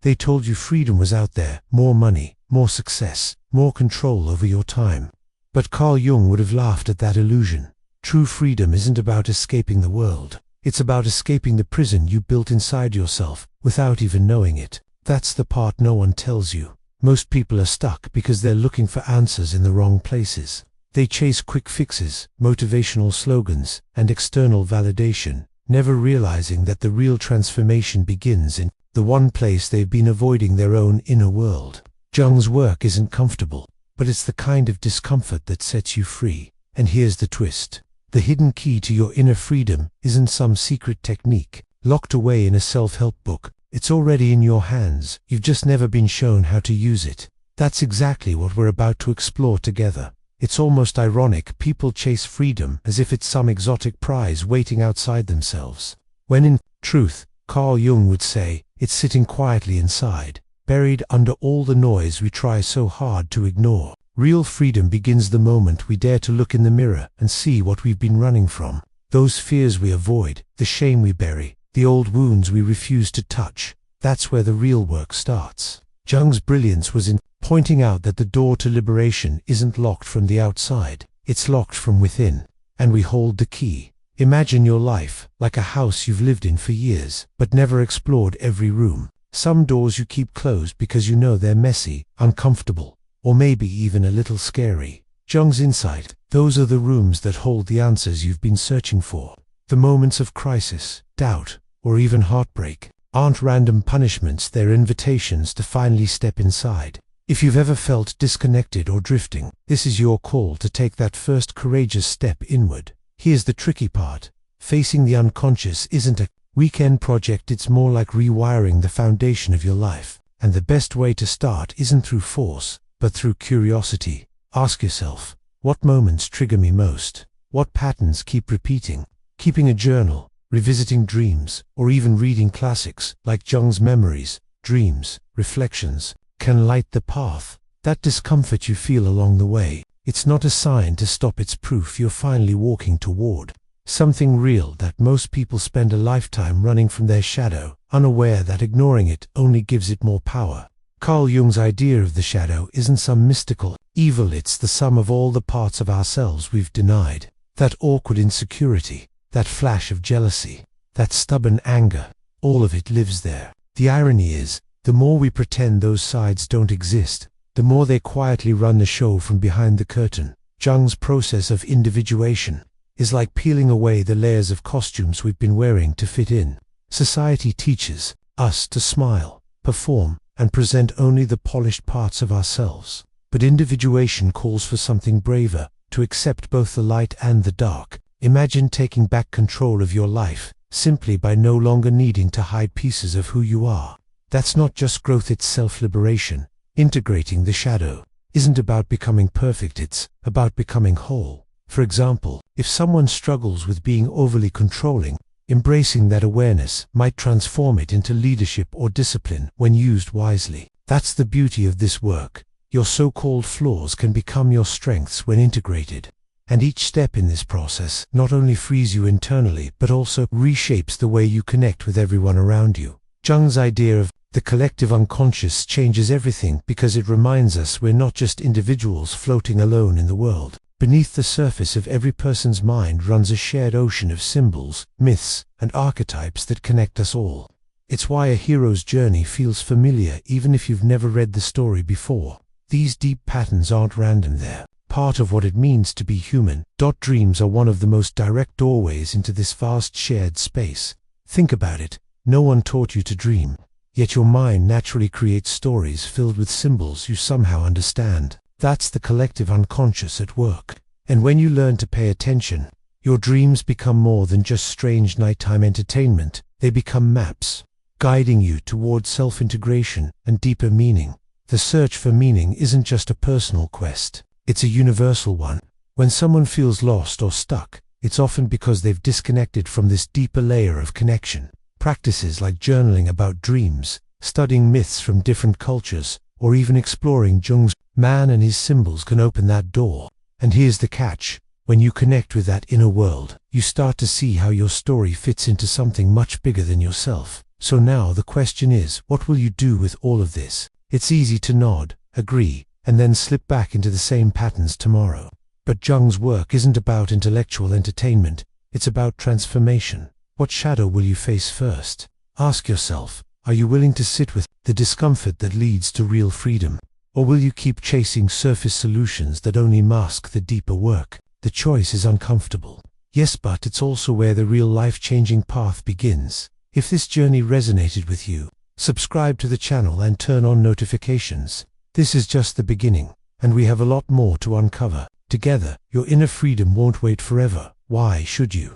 They told you freedom was out there, more money, more success, more control over your time. But Carl Jung would have laughed at that illusion. True freedom isn't about escaping the world. It's about escaping the prison you built inside yourself without even knowing it. That's the part no one tells you. Most people are stuck because they're looking for answers in the wrong places. They chase quick fixes, motivational slogans, and external validation, never realizing that the real transformation begins in the one place they've been avoiding: their own inner world. Jung's work isn't comfortable, but it's the kind of discomfort that sets you free. And here's the twist. The hidden key to your inner freedom isn't some secret technique locked away in a self-help book. It's already in your hands. You've just never been shown how to use it. That's exactly what we're about to explore together. It's almost ironic people chase freedom as if it's some exotic prize waiting outside themselves, when in truth, Carl Jung would say, it's sitting quietly inside, buried under all the noise we try so hard to ignore. Real freedom begins the moment we dare to look in the mirror and see what we've been running from. Those fears we avoid, the shame we bury, the old wounds we refuse to touch. That's where the real work starts. Jung's brilliance was in pointing out that the door to liberation isn't locked from the outside, it's locked from within. And we hold the key. Imagine your life like a house you've lived in for years, but never explored every room. Some doors you keep closed because you know they're messy, uncomfortable, or maybe even a little scary. Jung's insight: those are the rooms that hold the answers you've been searching for. The moments of crisis, doubt, or even heartbreak aren't random punishments, they're invitations to finally step inside. If you've ever felt disconnected or drifting, this is your call to take that first courageous step inward. Here's the tricky part. Facing the unconscious isn't a weekend project, it's more like rewiring the foundation of your life. And the best way to start isn't through force, but through curiosity. Ask yourself, what moments trigger me most? What patterns keep repeating? Keeping a journal, revisiting dreams, or even reading classics like Jung's Memories, Dreams, Reflections can light the path. That discomfort you feel along the way, it's not a sign to stop, it's proof you're finally walking toward something real. That most people spend a lifetime running from their shadow, unaware that ignoring it only gives it more power. Carl Jung's idea of the shadow isn't some mystical evil, it's the sum of all the parts of ourselves we've denied. That awkward insecurity, that flash of jealousy, that stubborn anger, all of it lives there. The irony is, the more we pretend those sides don't exist, the more they quietly run the show from behind the curtain. Jung's process of individuation is like peeling away the layers of costumes we've been wearing to fit in. Society teaches us to smile, perform, and present only the polished parts of ourselves. But individuation calls for something braver, to accept both the light and the dark. Imagine taking back control of your life, simply by no longer needing to hide pieces of who you are. That's not just growth, it's self-liberation. Integrating the shadow isn't about becoming perfect, it's about becoming whole. For example, if someone struggles with being overly controlling, embracing that awareness might transform it into leadership or discipline when used wisely. That's the beauty of this work. Your so-called flaws can become your strengths when integrated. And each step in this process not only frees you internally, but also reshapes the way you connect with everyone around you. Jung's idea of the collective unconscious changes everything because it reminds us we're not just individuals floating alone in the world. Beneath the surface of every person's mind runs a shared ocean of symbols, myths, and archetypes that connect us all. It's why a hero's journey feels familiar even if you've never read the story before. These deep patterns aren't random, they're part of what it means to be human. Dreams are one of the most direct doorways into this vast shared space. Think about it. No one taught you to dream, yet your mind naturally creates stories filled with symbols you somehow understand. That's the collective unconscious at work. And when you learn to pay attention, your dreams become more than just strange nighttime entertainment. They become maps, guiding you towards self-integration and deeper meaning. The search for meaning isn't just a personal quest, it's a universal one. When someone feels lost or stuck, it's often because they've disconnected from this deeper layer of connection. Practices like journaling about dreams, studying myths from different cultures, or even exploring Jung's man and his symbols can open that door. And here's the catch. When you connect with that inner world, you start to see how your story fits into something much bigger than yourself. So now the question is, what will you do with all of this? It's easy to nod, agree, and then slip back into the same patterns tomorrow. But Jung's work isn't about intellectual entertainment, it's about transformation. What shadow will you face first? Ask yourself, are you willing to sit with the discomfort that leads to real freedom? Or will you keep chasing surface solutions that only mask the deeper work? The choice is uncomfortable. Yes, but it's also where the real life-changing path begins. If this journey resonated with you, subscribe to the channel and turn on notifications. This is just the beginning, and we have a lot more to uncover. Together, your inner freedom won't wait forever. Why should you?